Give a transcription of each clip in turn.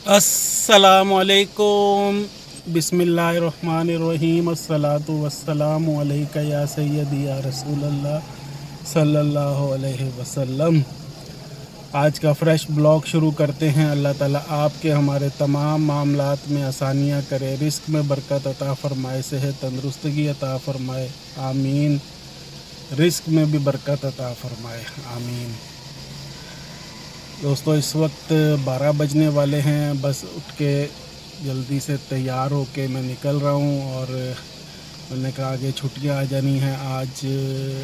अस्सलामु अलैकुम बिस्मिल्लाहिर्रहमानिर्रहीम अस्सलातु वस्सलामु अलैका या सय्यदी या रसूल अल्लाह सल्लल्लाहु अलैहि वसल्लम। आज का फ़्रेश ब्लॉग शुरू करते हैं। अल्लाह ताला आपके हमारे तमाम मामलात में आसानियाँ करे, रिस्क में बरकत अता फ़रमाए, सेहत तंदरुस्तगी अता फ़रमाए, आमीन। रिस्क में भी बरकत अता फ़रमाए, आमीन। दोस्तों, इस वक्त 12 बजने वाले हैं। बस उठ के जल्दी से तैयार हो के मैं निकल रहा हूँ और मैंने कहा आगे छुट्टियाँ आ जानी हैं। आज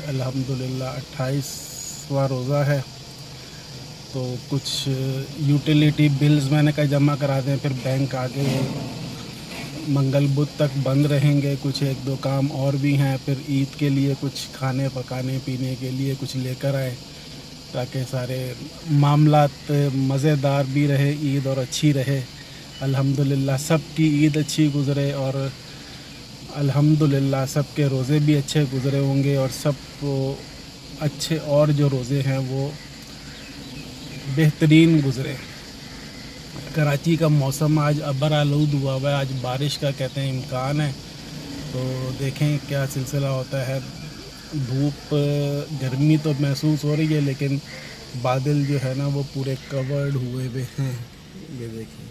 अल्हम्दुलिल्लाह 28वां रोज़ा है, तो कुछ यूटिलिटी बिल्स मैंने कहा जमा करा दें, फिर बैंक आगे मंगल बुध तक बंद रहेंगे। कुछ एक दो काम और भी हैं, फिर ईद के लिए कुछ खाने पकाने पीने के लिए कुछ लेकर आए ताकि सारे मामलात मज़ेदार भी रहे, ईद और अच्छी रहे। अल्हम्दुलिल्लाह सबकी ईद अच्छी गुज़रे और अल्हम्दुलिल्लाह सबके रोज़े भी अच्छे गुज़रे होंगे और सब अच्छे और जो रोज़े हैं वो बेहतरीन गुज़रे। कराची का मौसम आज अबर आलूद हुआ हुआ है, आज बारिश का कहते हैं इम्कान है, तो देखें क्या सिलसिला होता है। धूप गर्मी तो महसूस हो रही है, लेकिन बादल जो है ना वो पूरे कवर्ड हुए हुए हैं, ये देखिए।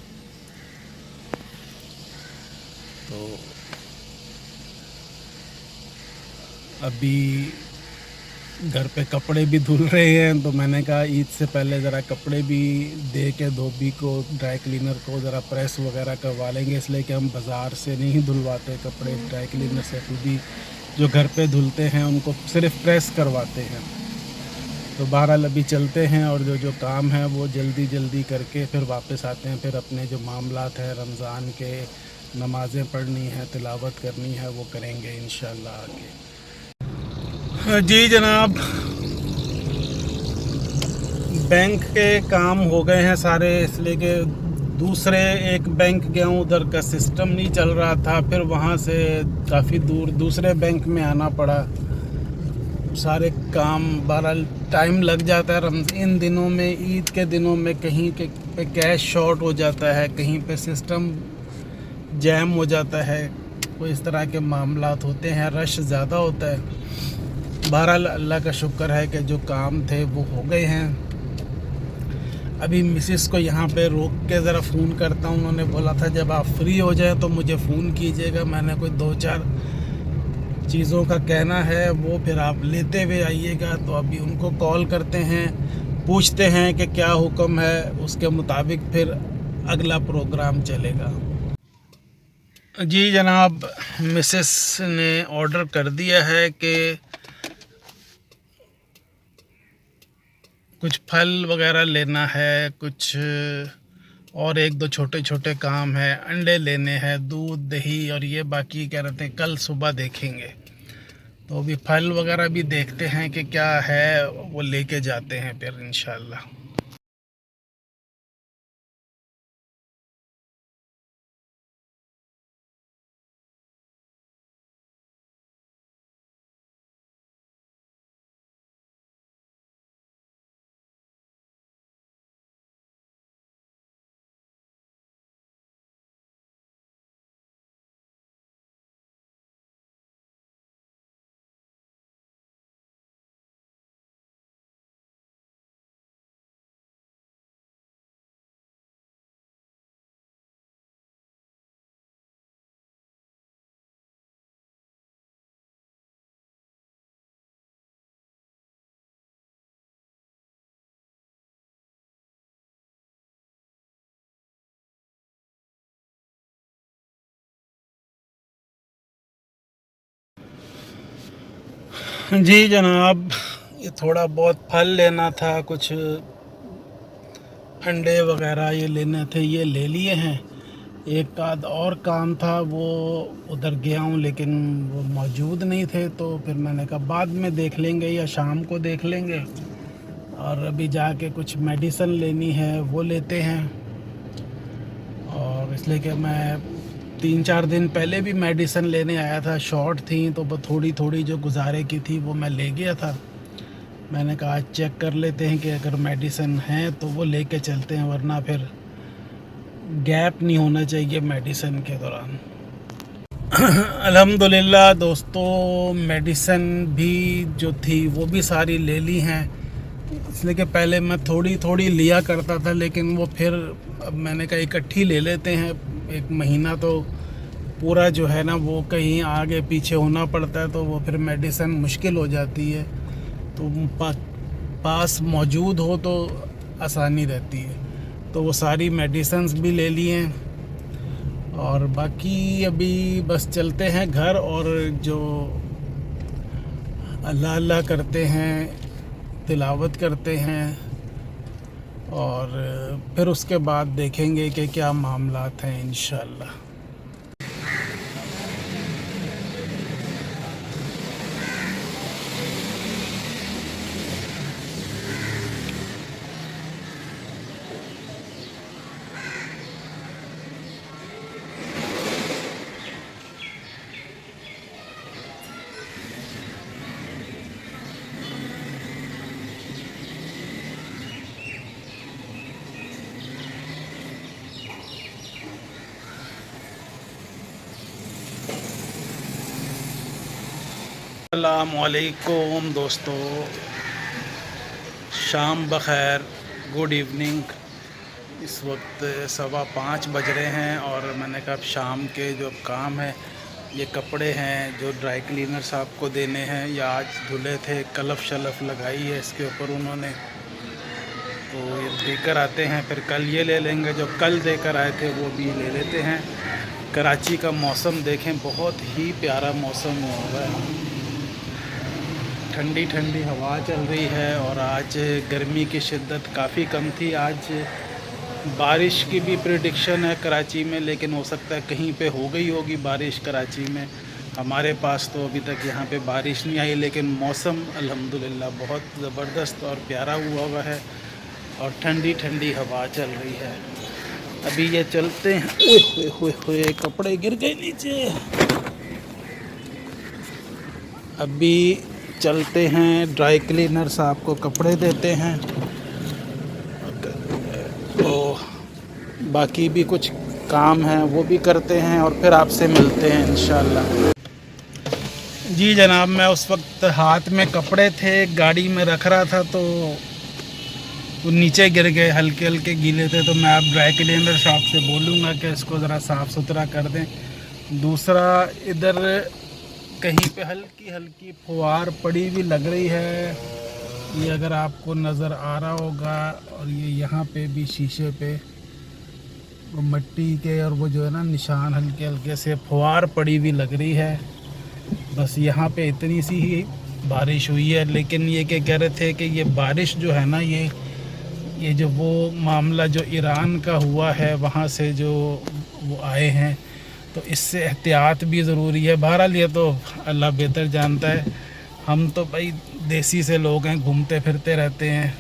तो अभी घर पे कपड़े भी धुल रहे हैं, तो मैंने कहा ईद से पहले ज़रा कपड़े भी दे के धोबी को, ड्राई क्लीनर को ज़रा प्रेस वगैरह करवा लेंगे, इसलिए कि हम बाज़ार से नहीं धुलवाते कपड़े, ड्राई क्लीनर से खुद ही जो घर पे धुलते हैं उनको सिर्फ प्रेस करवाते हैं। तो बहरहाल अभी चलते हैं और जो काम है वो जल्दी जल्दी करके फिर वापस आते हैं। फिर अपने जो मामलात हैं रमज़ान के, नमाज़ें पढ़नी है, तिलावत करनी है, वो करेंगे इंशाअल्लाह आगे। जी जनाब, बैंक के काम हो गए हैं सारे, इसलिए कि दूसरे एक बैंक गया हूँ, उधर का सिस्टम नहीं चल रहा था, फिर वहाँ से काफ़ी दूर दूसरे बैंक में आना पड़ा। सारे काम बहरहाल टाइम लग जाता है। इन दिनों में, ईद के दिनों में कहीं के पे कैश शॉर्ट हो जाता है, कहीं पे सिस्टम जैम हो जाता है, कोई इस तरह के मामलात होते हैं, रश ज़्यादा होता है। बहरहाल अल्लाह का शुक्र है कि जो काम थे वो हो गए हैं। अभी मिसिस को यहाँ पे रोक के ज़रा फ़ोन करता हूँ, उन्होंने बोला था जब आप फ्री हो जाए तो मुझे फ़ोन कीजिएगा। मैंने कोई 2-4 चीज़ों का कहना है, वो फिर आप लेते हुए आइएगा। तो अभी उनको कॉल करते हैं, पूछते हैं कि क्या हुक्म है, उसके मुताबिक फिर अगला प्रोग्राम चलेगा। जी जनाब, मिसेस ने ऑर्डर कर दिया है कि कुछ फल वगैरह लेना है, कुछ और एक दो छोटे छोटे काम है, अंडे लेने हैं, दूध दही, और ये बाकी क्या रहते हैं कल सुबह देखेंगे। तो अभी फल वगैरह भी देखते हैं कि क्या है, वो लेके जाते हैं फिर इंशाल्लाह। जी जनाब, ये थोड़ा बहुत फल लेना था, कुछ अंडे वगैरह ये लेने थे, ये ले लिए हैं। एक आध और काम था, वो उधर गया हूँ लेकिन वो मौजूद नहीं थे, तो फिर मैंने कहा बाद में देख लेंगे या शाम को देख लेंगे। और अभी जाके कुछ मेडिसिन लेनी है, वो लेते हैं। और इसलिए कि मैं 3-4 दिन पहले भी मेडिसिन लेने आया था, शॉर्ट थी, तो वो थोड़ी थोड़ी जो गुजारे की थी वो मैं ले गया था। मैंने कहा आज चेक कर लेते हैं कि अगर मेडिसिन है तो वो लेके चलते हैं, वरना फिर गैप नहीं होना चाहिए मेडिसिन के दौरान। अल्हम्दुलिल्लाह दोस्तों, मेडिसिन भी जो थी वो भी सारी ले ली हैं। इसलिए कि पहले मैं थोड़ी थोड़ी लिया करता था, लेकिन वो फिर अब मैंने कहा इकट्ठी ले लेते हैं। एक महीना तो पूरा जो है ना वो कहीं आगे पीछे होना पड़ता है, तो वो फिर मेडिसिन मुश्किल हो जाती है। तो पास मौजूद हो तो आसानी रहती है। तो वो सारी मेडिसिन्स भी ले ली हैं, और बाकी अभी बस चलते हैं घर, और जो अल्लाह अल्लाह करते हैं, तिलावत करते हैं, और फिर उसके बाद देखेंगे कि क्या मामलात हैं इंशाअल्लाह। अस्सलामुअलैकुम दोस्तों, शाम बखैर, गुड इवनिंग। इस वक्त 5:15 बज रहे हैं, और मैंने कहा अब शाम के जो काम है, ये कपड़े हैं जो ड्राई क्लीनर साहब को देने हैं, या आज धुले थे, कलफ शलफ लगाई है इसके ऊपर उन्होंने, तो ये देकर आते हैं। फिर कल ये ले लेंगे, जो कल देकर आए थे वो भी ले लेते हैं। कराची का मौसम देखें, बहुत ही प्यारा मौसम हुआ है, ठंडी ठंडी हवा चल रही है, और आज गर्मी की शिद्दत काफ़ी कम थी। आज बारिश की भी प्रेडिक्शन है कराची में, लेकिन हो सकता है कहीं पे हो गई होगी बारिश कराची में। हमारे पास तो अभी तक यहाँ पे बारिश नहीं आई, लेकिन मौसम अल्हम्दुलिल्लाह बहुत ज़बरदस्त और प्यारा हुआ है, और ठंडी ठंडी हवा चल रही है। अभी ये चलते हैं, ओए होए होए होए, कपड़े गिर गए नीचे। अभी चलते हैं, ड्राई क्लीनर साहब को कपड़े देते हैं, तो बाकी भी कुछ काम है वो भी करते हैं, और फिर आपसे मिलते हैं इंशाल्लाह। जी जनाब, मैं उस वक्त हाथ में कपड़े थे, गाड़ी में रख रहा था, तो वो नीचे गिर गए, हल्के हल्के गीले थे। तो मैं अब ड्राई क्लीनर साहब से बोलूँगा कि इसको ज़रा साफ़ सुथरा कर दें। दूसरा, इधर कहीं पे हल्की हल्की फुहार पड़ी भी लग रही है, ये अगर आपको नज़र आ रहा होगा। और ये यहाँ पे भी शीशे पे वो मिट्टी के, और वो जो है ना निशान, हल्के हल्के से फुहार पड़ी भी लग रही है। बस यहाँ पे इतनी सी ही बारिश हुई है, लेकिन ये क्या कह रहे थे कि ये बारिश जो है ना, ये जो वो मामला जो ईरान का हुआ है, वहाँ से जो वो आए हैं, तो इससे एहतियात भी ज़रूरी है। बहरहाल ये तो अल्लाह बेहतर जानता है, हम तो भाई देसी से लोग हैं, घूमते फिरते रहते हैं।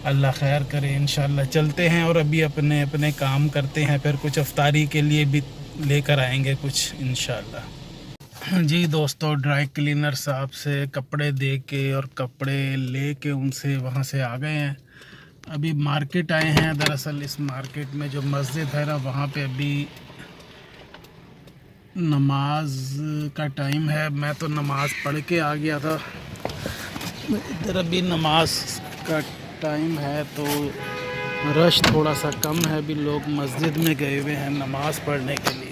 अल्लाह खैर करे, इंशाल्लाह चलते हैं, और अभी अपने अपने काम करते हैं, फिर कुछ अफ्तारी के लिए भी लेकर आएंगे कुछ इंशाल्लाह। जी दोस्तों, ड्राई क्लीनर साहब से कपड़े दे के और कपड़े ले के उनसे वहाँ से आ गए हैं। अभी मार्केट आए हैं। दरअसल इस मार्केट में जो मस्जिद है ना, वहाँ पे अभी नमाज का टाइम है। मैं तो नमाज़ पढ़ के आ गया था, इधर अभी नमाज का टाइम है, तो रश थोड़ा सा कम है। अभी लोग मस्जिद में गए हुए हैं नमाज़ पढ़ने के लिए।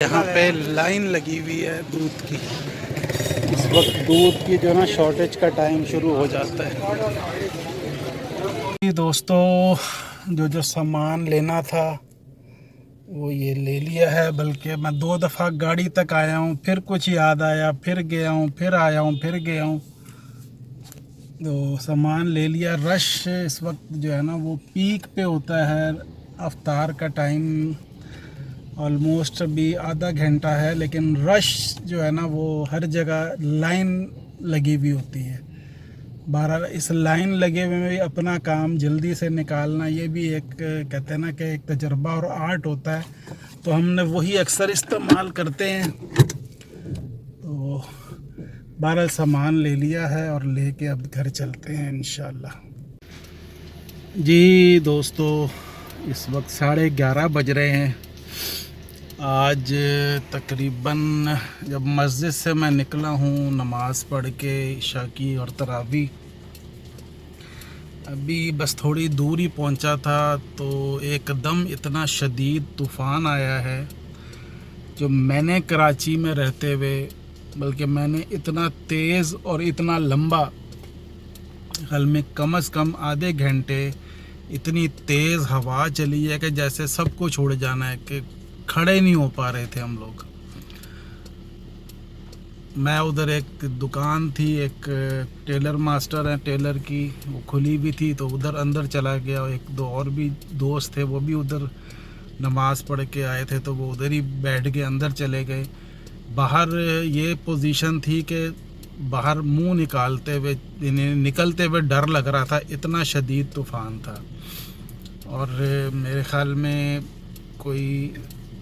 یہاں پہ لائن لگی ہوئی ہے دودھ کی. اس وقت دودھ کی جو ہے نا شارٹیج کا ٹائم شروع ہو جاتا ہے. دوستو جو سامان لینا تھا وہ یہ لے لیا ہے، بلکہ میں 2 دفعہ گاڑی تک آیا ہوں، پھر کچھ یاد آیا، پھر گیا ہوں، پھر آیا ہوں، پھر گیا ہوں. تو سامان لے لیا. رش اس وقت جو ہے نا وہ پیک پہ ہوتا ہے. افطار کا ٹائم آلموسٹ ابھی آدھا گھنٹہ ہے، لیکن رش جو ہے نا وہ ہر جگہ لائن لگی ہوئی ہوتی ہے. بہرحال اس لائن لگے ہوئے میں بھی اپنا کام جلدی سے نکالنا، یہ بھی ایک کہتے ہیں نا کہ ایک تجربہ اور آرٹ ہوتا ہے. تو ہم نے وہی اکثر استعمال کرتے ہیں. تو بہرحال سامان لے لیا ہے اور لے کے اب گھر چلتے ہیں انشاءاللہ. جی دوستو، اس وقت 11:30 بج رہے ہیں. آج تقریباً جب مسجد سے میں نکلا ہوں نماز پڑھ کے عشاء کی اور تراویح، ابھی بس تھوڑی دور ہی پہنچا تھا تو ایک دم اتنا شدید طوفان آیا ہے جو میں نے کراچی میں رہتے ہوئے، بلکہ میں نے اتنا تیز اور اتنا لمبا، حال میں کم از کم آدھے گھنٹے اتنی تیز ہوا چلی ہے کہ جیسے سب کو چھوڑ جانا ہے، کہ کھڑے نہیں ہو پا رہے تھے ہم لوگ. میں ادھر ایک دکان تھی، ایک ٹیلر ماسٹر ہے، ٹیلر کی، وہ کھلی بھی تھی تو ادھر اندر چلا گیا. ایک دو اور بھی دوست تھے، وہ بھی ادھر نماز پڑھ کے آئے تھے تو وہ ادھر ہی بیٹھ کے اندر چلے گئے. باہر یہ پوزیشن تھی کہ باہر منہ نکالتے ہوئے نکلتے ہوئے ڈر لگ رہا تھا، اتنا شدید طوفان تھا. اور میرے خیال میں کوئی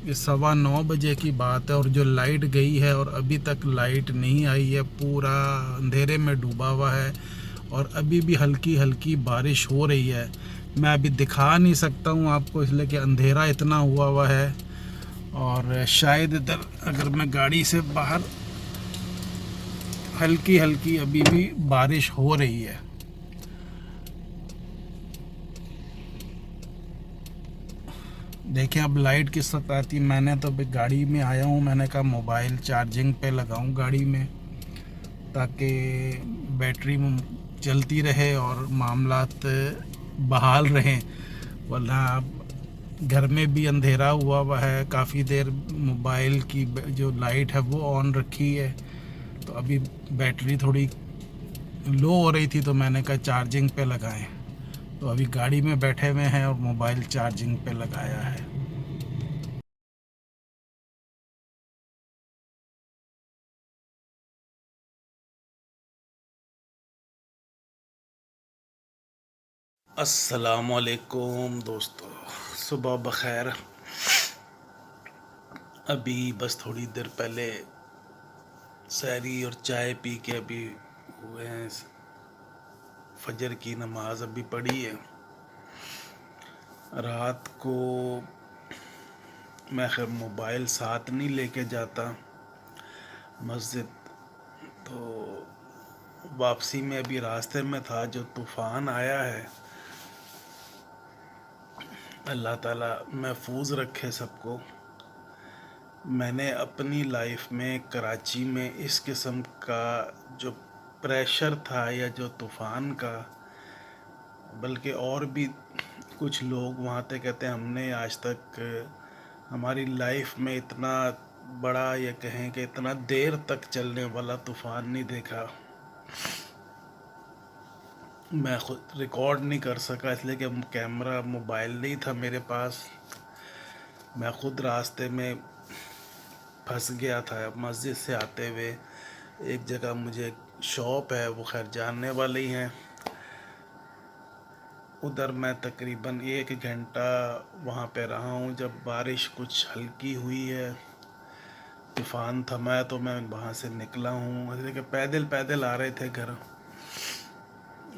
9:15 بجے کی بات ہے، اور جو لائٹ گئی ہے اور ابھی تک لائٹ نہیں آئی ہے، پورا اندھیرے میں ڈوبا ہوا ہے. اور ابھی بھی ہلکی ہلکی بارش ہو رہی ہے. میں ابھی دکھا نہیں سکتا ہوں آپ کو، اس لیے کہ اندھیرا اتنا ہوا ہے. اور شاید ادھر اگر میں گاڑی سے باہر، ہلکی ہلکی ابھی بھی بارش ہو رہی ہے. دیکھیں اب لائٹ کس وقت آتی. میں نے تو ابھی گاڑی میں آیا ہوں، میں نے کہا موبائل چارجنگ پہ لگاؤں گاڑی میں تاکہ بیٹری چلتی رہے اور معاملات بحال رہیں. ورنہ اب گھر میں بھی اندھیرا ہوا ہے، کافی دیر موبائل کی جو لائٹ ہے وہ آن رکھی ہے، تو ابھی بیٹری تھوڑی لو ہو رہی تھی تو میں نے کہا چارجنگ پہ لگائیں. تو ابھی گاڑی میں بیٹھے ہوئے ہیں اور موبائل چارجنگ پہ لگایا ہے. السلام علیکم دوستو، صبح بخیر. ابھی بس تھوڑی دیر پہلے سحری اور چائے پی کے ابھی ہوئے ہیں، فجر کی نماز ابھی پڑھی ہے. رات کو میں خیر موبائل ساتھ نہیں لے کے جاتا مسجد، تو واپسی میں ابھی راستے میں تھا جو طوفان آیا ہے. اللہ تعالیٰ محفوظ رکھے سب کو. میں نے اپنی لائف میں کراچی میں اس قسم کا جو پریشر تھا یا جو طوفان کا، بلکہ اور بھی کچھ لوگ وہاں تھے کہتے ہیں ہم نے آج تک ہماری لائف میں اتنا بڑا، یا کہیں کہ اتنا دیر تک چلنے والا طوفان نہیں دیکھا. میں خود ریکارڈ نہیں کر سکا اس لیے کہ کیمرہ موبائل نہیں تھا میرے پاس. میں خود راستے میں پھنس گیا تھا. مسجد سے آتے ہوئے ایک جگہ مجھے شاپ ہے، وہ خیر جاننے والے ہی ہیں، ادھر میں تقریباً 1 گھنٹہ وہاں پہ رہا ہوں. جب بارش کچھ ہلکی ہوئی ہے، طوفان تھما تو میں وہاں سے نکلا ہوں. اس لیے کہ پیدل آ رہے تھے گھر.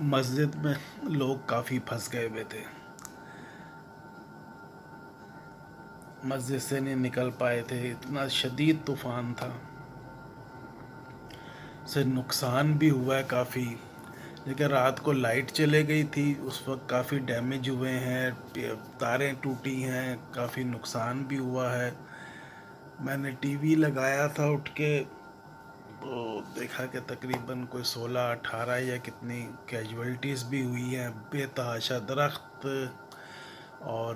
مسجد میں لوگ کافی پھنس گئے ہوئے تھے، مسجد سے نہیں نکل پائے تھے، اتنا شدید طوفان تھا. سے نقصان بھی ہوا ہے کافی، لیکن رات کو لائٹ چلے گئی تھی، اس وقت کافی ڈیمیج ہوئے ہیں، تاریں ٹوٹی ہیں، کافی نقصان بھی ہوا ہے. میں نے ٹی وی لگایا تھا اٹھ کے، تو دیکھا کہ تقریباً کوئی 16-18 یا کتنی کیجویلٹیز بھی ہوئی ہیں، بے تحاشا درخت اور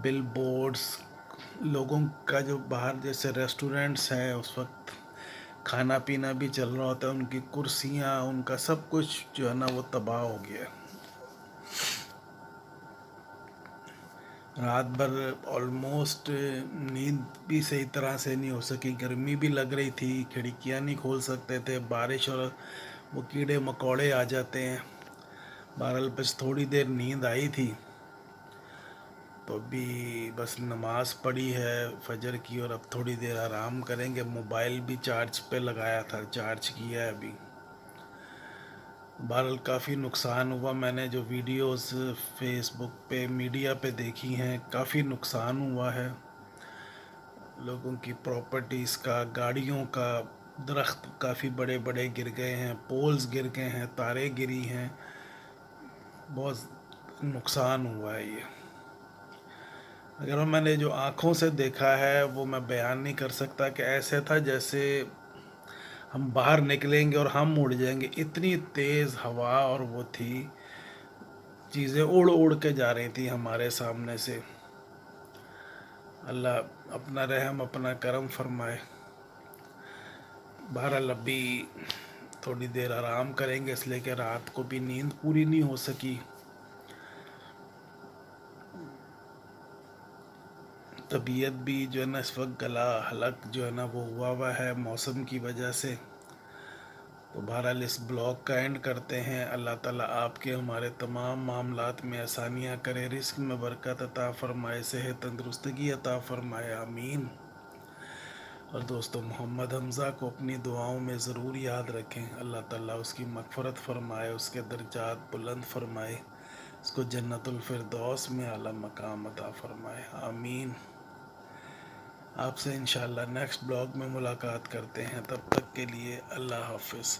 بل بورڈز، لوگوں کا جو باہر جیسے ریسٹورینٹس ہیں اس وقت کھانا پینا بھی چل رہا ہوتا ہے، ان کی کرسیاں، ان کا سب کچھ جو ہے نا وہ تباہ ہو گیا. رات بھر آلموسٹ نیند بھی صحیح طرح سے نہیں ہو سکی، گرمی بھی لگ رہی تھی، کھڑکیاں نہیں کھول سکتے تھے، بارش اور وہ کیڑے مکوڑے آ جاتے ہیں. بہرحال بس تھوڑی دیر نیند آئی تھی، تو ابھی بس نماز پڑھی ہے فجر کی، اور اب تھوڑی دیر آرام کریں گے. موبائل بھی چارج پہ لگایا تھا، چارج کیا ہے ابھی. بہرحال کافی نقصان ہوا. میں نے جو ویڈیوز فیس بک پہ میڈیا پہ دیکھی ہیں، کافی نقصان ہوا ہے لوگوں کی پراپرٹیز کا، گاڑیوں کا. درخت کافی بڑے بڑے گر گئے ہیں، پولز گر گئے ہیں، تاریں گری ہیں، بہت نقصان ہوا ہے یہ. اگر میں نے جو آنکھوں سے دیکھا ہے وہ میں بیان نہیں کر سکتا، کہ ایسے تھا جیسے ہم باہر نکلیں گے اور ہم اڑ جائیں گے. اتنی تیز ہوا اور وہ تھی، چیزیں اڑ اڑ کے جا رہی تھی ہمارے سامنے سے. اللہ اپنا رحم اپنا کرم فرمائے. بہرحال ابھی تھوڑی دیر آرام کریں گے، اس لیے کہ رات کو بھی نیند پوری نہیں ہو سکی. طبیعت بھی جو ہے نا اس وقت گلا حلق جو ہے نا وہ ہوا ہے موسم کی وجہ سے. تو بہرحال اس بلاگ کا اینڈ کرتے ہیں. اللہ تعالیٰ آپ کے ہمارے تمام معاملات میں آسانیاں کرے، رزق میں برکت عطا فرمائے، صحت تندرستگی عطا فرمائے، آمین. اور دوستو محمد حمزہ کو اپنی دعاؤں میں ضرور یاد رکھیں. اللہ تعالیٰ اس کی مغفرت فرمائے، اس کے درجات بلند فرمائے، اس کو جنت الفردوس میں اعلیٰ مقام عطا فرمائے، آمین. آپ سے انشاءاللہ نیکسٹ بلاگ میں ملاقات کرتے ہیں. تب تک کے لیے اللہ حافظ.